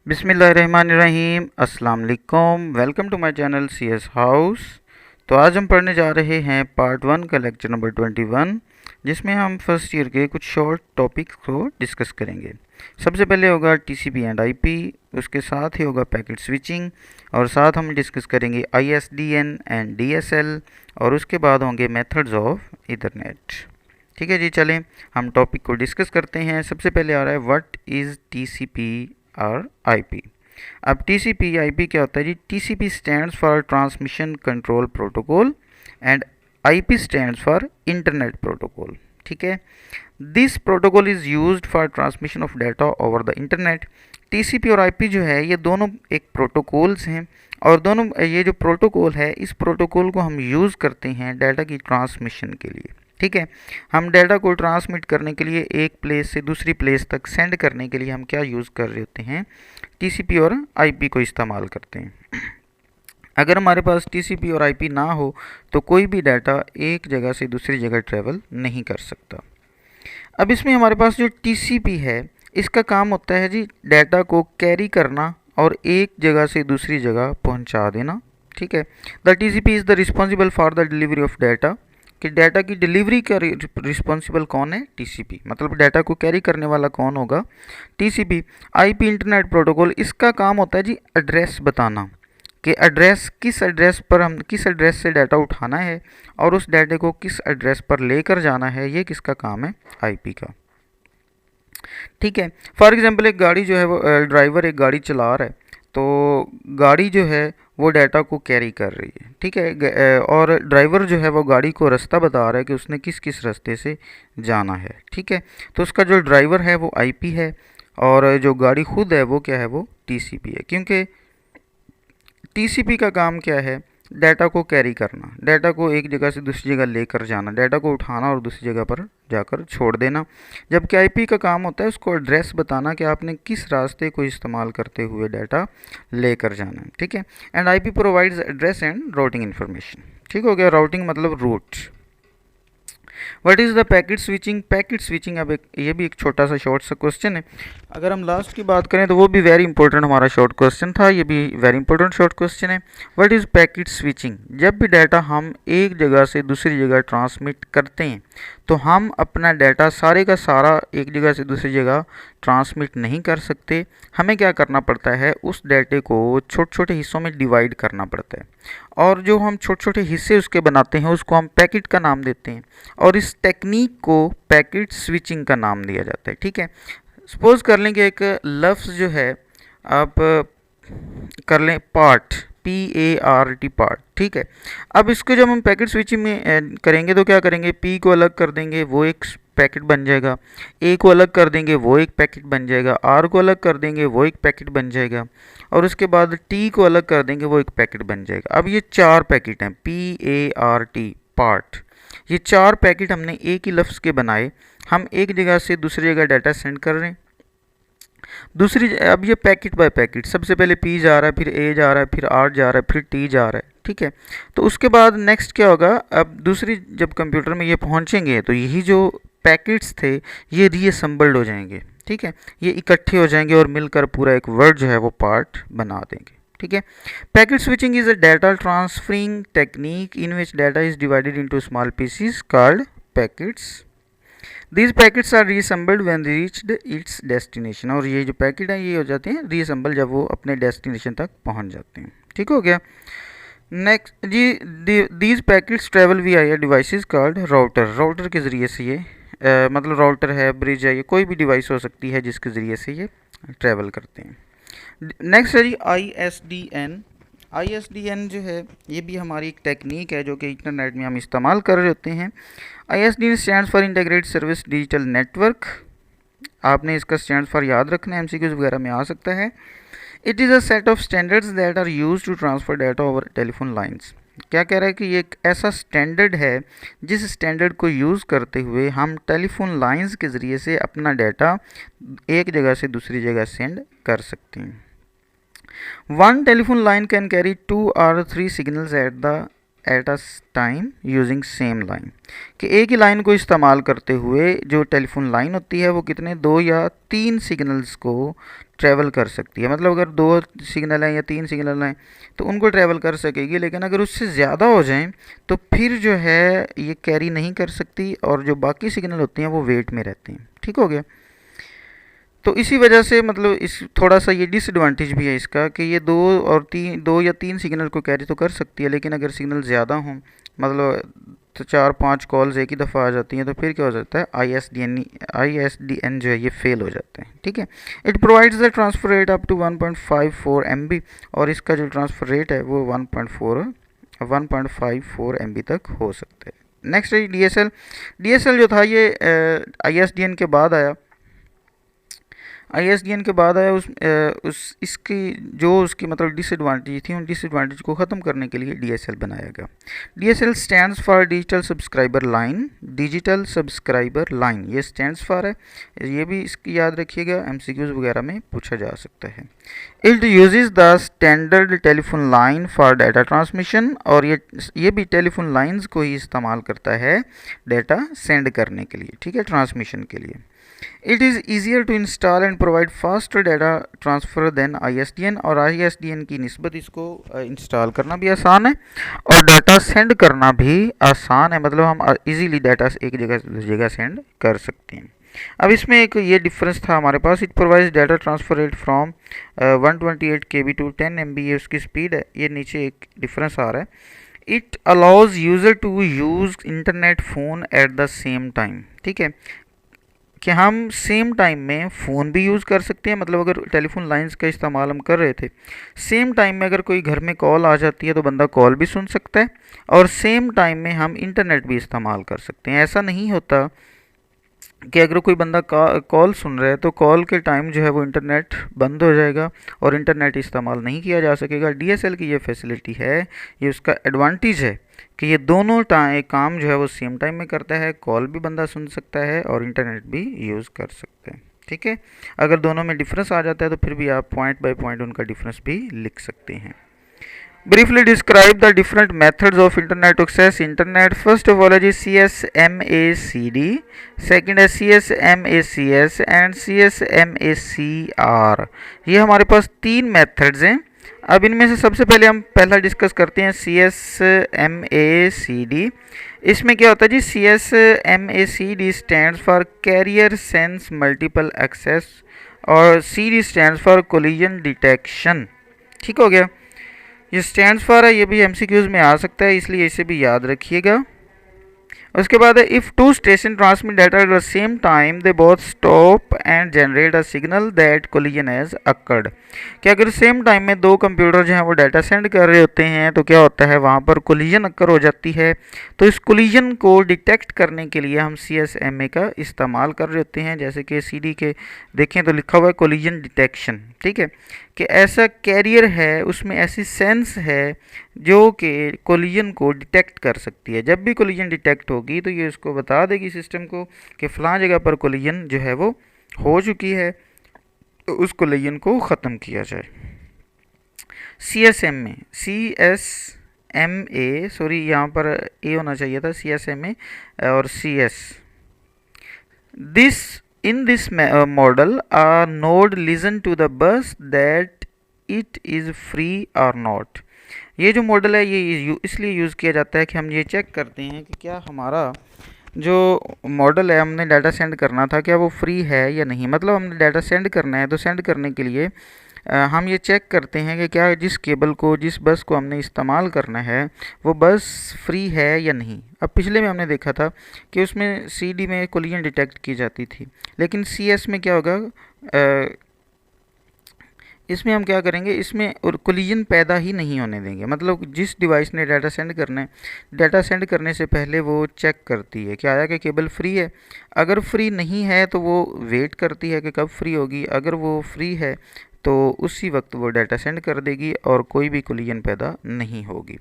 बिस्मिल्लाहिर्रहमानिर्रहीम। अस्सलाम वालेकुम। Welcome to my channel CS house. तो आज हम पढ़ने जा रहे हैं पार्ट 1 का लेक्चर नंबर 21, जिसमें हम फर्स्ट ईयर के कुछ शॉर्ट टॉपिक्स को डिस्कस करेंगे। सबसे पहले होगा TCP एंड IP, उसके साथ ही होगा पैकेट स्विचिंग, और साथ हम डिस्कस करेंगे ISDN एंड DSL, और उसके बाद होंगे मेथड्स ऑफ ईथरनेट। ठीक है जी, चलें हम टॉपिक को डिस्कस करते हैं। सबसे पहले आ रहा है व्हाट इज़ TCP और IP। अब TCP IP क्या होता है जी? TCP stands for transmission control protocol and IP stands for internet protocol. ठीक है, this protocol is used for transmission of data over the internet. TCP और IP जो है ये दोनों एक प्रोटोकॉल्स हैं, और दोनों ये जो प्रोटोकॉल है इस प्रोटोकॉल को हम यूज़ करते हैं डाटा की ट्रांसमिशन के लिए। ठीक है, हम डाटा को ट्रांसमिट करने के लिए एक प्लेस से दूसरी प्लेस तक सेंड करने के लिए हम क्या यूज़ कर रहे होते हैं? TCP और IP को इस्तेमाल करते हैं। अगर हमारे पास TCP और IP ना हो तो कोई भी डाटा एक जगह से दूसरी जगह ट्रेवल नहीं कर सकता। अब इसमें हमारे पास जो TCP है इसका काम होता है जी डाटा को कैरी करना और एक जगह से दूसरी जगह पहुंचा देना। ठीक है, the TCP is the responsible for the delivery of data, कि डाटा की डिलीवरी का रिस्पॉन्सिबल कौन है? TCP। मतलब डाटा को कैरी करने वाला कौन होगा? TCP। IP इंटरनेट प्रोटोकॉल, इसका काम होता है जी एड्रेस बताना, कि एड्रेस किस एड्रेस पर हम किस एड्रेस से डाटा उठाना है और उस डाटे को किस एड्रेस पर लेकर जाना है, ये किसका काम है? IP का। ठीक है, फॉर एग्जांपल एक गाड़ी जो है वो ड्राइवर एक गाड़ी चला रहा है, तो गाड़ी जो है वो डाटा को कैरी कर रही है। ठीक है, और ड्राइवर जो है वो गाड़ी को रास्ता बता रहा है कि उसने किस किस रास्ते से जाना है। ठीक है, तो उसका जो ड्राइवर है वो IP है, और जो गाड़ी खुद है वो क्या है? वो TCP है। क्योंकि TCP का काम क्या है? डाटा को कैरी करना, डाटा को एक जगह से दूसरी जगह लेकर जाना, डाटा को उठाना और दूसरी जगह पर जाकर छोड़ देना। जबकि IP का काम होता है उसको एड्रेस बताना कि आपने किस रास्ते को इस्तेमाल करते हुए डाटा लेकर जाना है। ठीक है, and IP provides address and routing information. ठीक हो गया, राउटिंग मतलब route. What is the packet switching? Packet switching, अब ये भी एक छोटा सा शॉर्ट सा क्वेश्चन है। अगर हम लास्ट की बात करें तो वो भी वेरी इंपॉर्टेंट हमारा शॉर्ट क्वेश्चन था, ये भी वेरी इंपॉर्टेंट शॉर्ट क्वेश्चन है। What is packet switching? जब भी डाटा हम एक जगह से दूसरी जगह ट्रांसमिट करते हैं तो हम अपना डाटा सारे का सारा एक जगह से दूसरी जगह ट्रांसमिट नहीं कर सकते। हमें क्या करना पड़ता है? उस डाटे को छोटे छोटे हिस्सों में डिवाइड करना पड़ता है, और जो हम छोटे छोटे हिस्से उसके बनाते हैं उसको हम पैकेट का नाम देते हैं, और इस टेक्निक को पैकेट स्विचिंग का नाम दिया जाता है। ठीक है, सपोज कर लें कि एक लफ्ज़ जो है आप कर लें पार्ट, PART पार्ट। ठीक है, अब इसको जब हम पैकेट स्विचिंग में करेंगे तो क्या करेंगे? P को अलग कर देंगे, वो एक पैकेट बन जाएगा। A को अलग कर देंगे, वो एक पैकेट बन जाएगा। R को अलग कर देंगे, वो एक पैकेट बन जाएगा। और उसके बाद T को अलग कर देंगे, वो एक पैकेट बन जाएगा। अब ये चार पैकेट हैं, PART पार्ट। ये चार पैकेट हमने एक ही लफ्ज़ के बनाए। हम एक जगह से दूसरी जगह डाटा सेंड कर रहे हैं। अब ये पैकेट बाय पैकेट, सबसे पहले P जा रहा है, फिर A जा रहा है, फिर R जा रहा है, फिर T जा रहा है। ठीक है, तो उसके बाद नेक्स्ट क्या होगा? अब दूसरी जब कंप्यूटर में ये पहुंचेंगे तो यही जो पैकेट्स थे ये रीअसेंबल्ड हो जाएंगे। ठीक है, ये इकट्ठे हो जाएंगे और मिलकर पूरा एक वर्ड जो है वो पार्ट बना देंगे। ठीक है, packet switching is a data transferring technique in which data is divided into small pieces called packets. These packets are reassembled when they reached its destination, और ये जो पैकेट है ये हो जाते हैं रीअसेंबल जब वो अपने डेस्टिनेशन तक पहुंच जाते हैं। ठीक हो गया। नेक्स्ट जी, these packets travel via devices called router. Router के ज़रिए से ये मतलब राउटर है, ब्रिज है, ये कोई भी डिवाइस हो सकती है जिसके ज़रिए से ये ट्रेवल करते हैं। नेक्स्ट है जी ISDN जो है ये भी हमारी एक टेक्निक है जो कि इंटरनेट में हम इस्तेमाल कर रहे होते हैं। ISDN stands for integrated service digital network. आपने इसका स्टैंड फॉर याद रखना है, MCQs वगैरह में आ सकता है। It is a set of standards that are used to transfer data over telephone lines. क्या कह रहा है कि ये एक ऐसा स्टैंडर्ड है जिस स्टैंडर्ड को यूज़ करते हुए हम टेलीफोन लाइंस के ज़रिए से अपना डाटा एक जगह से दूसरी जगह सेंड कर सकते हैं। One telephone line can carry 2 or 3 signals at a time using same line, कि एक ही लाइन को इस्तेमाल करते हुए जो टेलीफोन लाइन होती है वो कितने 2 या 3 सिग्नल्स को ट्रैवल कर सकती है। मतलब अगर 2 सिग्नल हैं या 3 सिग्नल हैं तो उनको ट्रैवल कर सकेगी, लेकिन अगर उससे ज़्यादा हो जाएं तो फिर जो है ये कैरी नहीं कर सकती और जो बाकी सिग्नल होते हैं वो वेट में रहते हैं। ठीक हो गया। तो इसी वजह से मतलब इस थोड़ा सा ये डिसएडवांटेज भी है इसका कि ये 2 या 3 सिग्नल को कैरी तो कर सकती है, लेकिन अगर सिग्नल ज़्यादा हों, मतलब तो 4-5 कॉल्स एक ही दफ़ा आ जाती हैं, तो फिर क्या हो जाता है, ISDN जो है ये फेल हो जाते हैं। ठीक है। It provides the transfer rate up to 1.54 MB, और इसका जो ट्रांसफ़र रेट है वो 1.54 MB तक हो सकता है। नेक्स्ट है DSL जो था ये ISDN के बाद आया। ISDN के बाद आया। इसकी जो उसकी मतलब डिसएडवांटेज थी, उन डिसएडवांटेज को ख़त्म करने के लिए DSL बनाया गया। DSL stands for digital subscriber line. Digital subscriber line ये स्टैंड्स फॉर है, ये भी इसकी याद रखिएगा, MCQs वगैरह में पूछा जा सकता है। It uses the standard telephone line for data transmission, और ये भी टेलीफोन लाइंस को ही इस्तेमाल करता है डाटा सेंड करने के लिए। ठीक है, ट्रांसमिशन के लिए। It is easier to install and provide faster data transfer than ISDN, और ISDN की निस्बत इसको इंस्टॉल करना भी आसान है और डाटा सेंड करना भी आसान है। मतलब हम इजीली डाटा एक जगह से दूसरी जगह सेंड कर सकते हैं। अब इसमें एक ये डिफरेंस था हमारे पास। It provides data transfer rate from 128 KB to 10 MB, ये उसकी स्पीड है। ये नीचे एक डिफरेंस आ रहा है। It allows user to use internet phone at the same time. ठीक है, कि हम सेम टाइम में फ़ोन भी यूज़ कर सकते हैं। मतलब अगर टेलीफोन लाइंस का इस्तेमाल हम कर रहे थे, सेम टाइम में अगर कोई घर में कॉल आ जाती है तो बंदा कॉल भी सुन सकता है, और सेम टाइम में हम इंटरनेट भी इस्तेमाल कर सकते हैं। ऐसा नहीं होता कि अगर कोई बंदा कॉल सुन रहा है तो कॉल के टाइम जो है वो इंटरनेट बंद हो जाएगा और इंटरनेट इस्तेमाल नहीं किया जा सकेगा। DSL की ये फैसिलिटी है, ये उसका एडवांटेज है कि ये दोनों काम जो है वो सेम टाइम में करता है। कॉल भी बंदा सुन सकता है और इंटरनेट भी यूज़ कर सकते हैं। ठीक है, अगर दोनों में डिफरेंस आ जाता है तो फिर भी आप पॉइंट बाय पॉइंट उनका डिफरेंस भी लिख सकते हैं। Briefly describe the different methods of internet access. Internet, first of all, is CSMACD, second है CSMACS and CSMACR। ये हमारे पास 3 मेथड्स हैं। अब इनमें से सबसे पहले हम पहला डिस्कस करते हैं CSMACD। इसमें क्या होता है जी, CSMACD stands for carrier sense multiple access, और CD stands for collision detection. ठीक हो गया। ये स्टैंड्स फॉर है, ये भी MCQs में आ सकता है, इसलिए इसे भी याद रखिएगा। उसके बाद है if two station transmit data at the same time they both stop and generate a signal that collision has occurred. कि अगर सेम टाइम में 2 कंप्यूटर जो हैं वो डाटा सेंड कर रहे होते हैं तो क्या होता है, वहाँ पर कोलिजन अकर हो जाती है। तो इस कोलिजन को डिटेक्ट करने के लिए हम CSMA का इस्तेमाल कर रहे होते हैं। जैसे कि CD के देखें तो लिखा हुआ है कोलिजन डिटेक्शन। ठीक है, कि ऐसा कैरियर है, उसमें ऐसी सेंस है जो कि कोलिजन को डिटेक्ट कर सकती है। जब भी कोलिजन डिटेक्ट होगी तो ये उसको बता देगी सिस्टम को कि फ़लाँ जगह पर कोलिजन जो है वो हो चुकी है, तो उस कोलिजन को ख़त्म किया जाए। CSMA सॉरी यहाँ पर A होना चाहिए था, CSMA और CS। In this model, a node listen to the bus that it is free or not। ये जो मॉडल है ये इसलिए यूज़ किया जाता है कि हम ये चेक करते हैं कि क्या हमारा जो मॉडल है, हमने डाटा सेंड करना था, क्या वो फ्री है या नहीं। मतलब हमने डाटा सेंड करना है तो सेंड करने के लिए हम ये चेक करते हैं कि क्या जिस केबल को, जिस बस को हमने इस्तेमाल करना है वो बस फ्री है या नहीं। अब पिछले में हमने देखा था कि उसमें CD में कोलिजन डिटेक्ट की जाती थी, लेकिन CS में क्या होगा, इसमें हम क्या करेंगे, इसमें कोलिजन पैदा ही नहीं होने देंगे। मतलब जिस डिवाइस ने डाटा सेंड करना है, डाटा सेंड करने से पहले वो चेक करती है कि आया कि केबल फ्री है। अगर फ्री नहीं है तो वो वेट करती है कि कब फ्री होगी। अगर वो फ्री है तो उसी वक्त वो डाटा सेंड कर देगी और कोई भी कोलिजन पैदा नहीं होगी।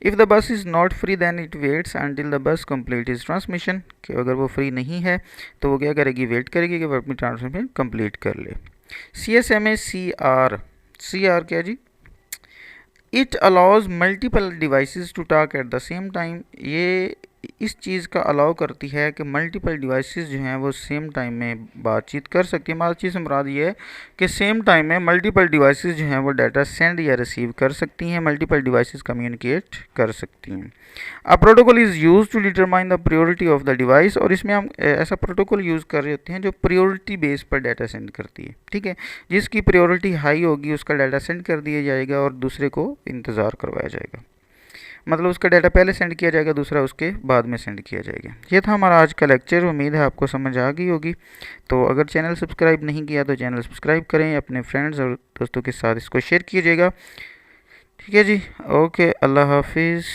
If the bus is not free then it waits until the bus complete is transmission. कि अगर वो फ्री नहीं है तो वो क्या करेगी, वेट करेगी कि वो अपनी ट्रांसमिशन कंप्लीट कर ले। CSMA CR क्या जी, it allows multiple devices to talk at the same time. ये इस चीज़ का अलाउ करती है कि मल्टीपल डिवाइसेस जो हैं वो सेम टाइम में बातचीत कर सकती है। बातचीत से मुराद ये है कि सेम टाइम में मल्टीपल डिवाइसेस जो हैं वो डाटा सेंड या रिसीव कर सकती हैं, मल्टीपल डिवाइसेस कम्युनिकेट कर सकती हैं। A protocol is use to determine the priority of the device, और इसमें हम ऐसा प्रोटोकॉल यूज़ कर रहे होते हैं जो प्रायोरिटी बेस पर डाटा सेंड करती है। ठीक है, जिसकी प्रायोरिटी हाई होगी उसका डाटा सेंड कर दिया जाएगा और दूसरे को इंतज़ार करवाया जाएगा। मतलब उसका डाटा पहले सेंड किया जाएगा, दूसरा उसके बाद में सेंड किया जाएगा। ये था हमारा आज का लेक्चर। उम्मीद है आपको समझ आ गई होगी। तो अगर चैनल सब्सक्राइब नहीं किया तो चैनल सब्सक्राइब करें, अपने फ्रेंड्स और दोस्तों के साथ इसको शेयर कीजिएगा। ठीक है जी, ओके, अल्लाह हाफिज़।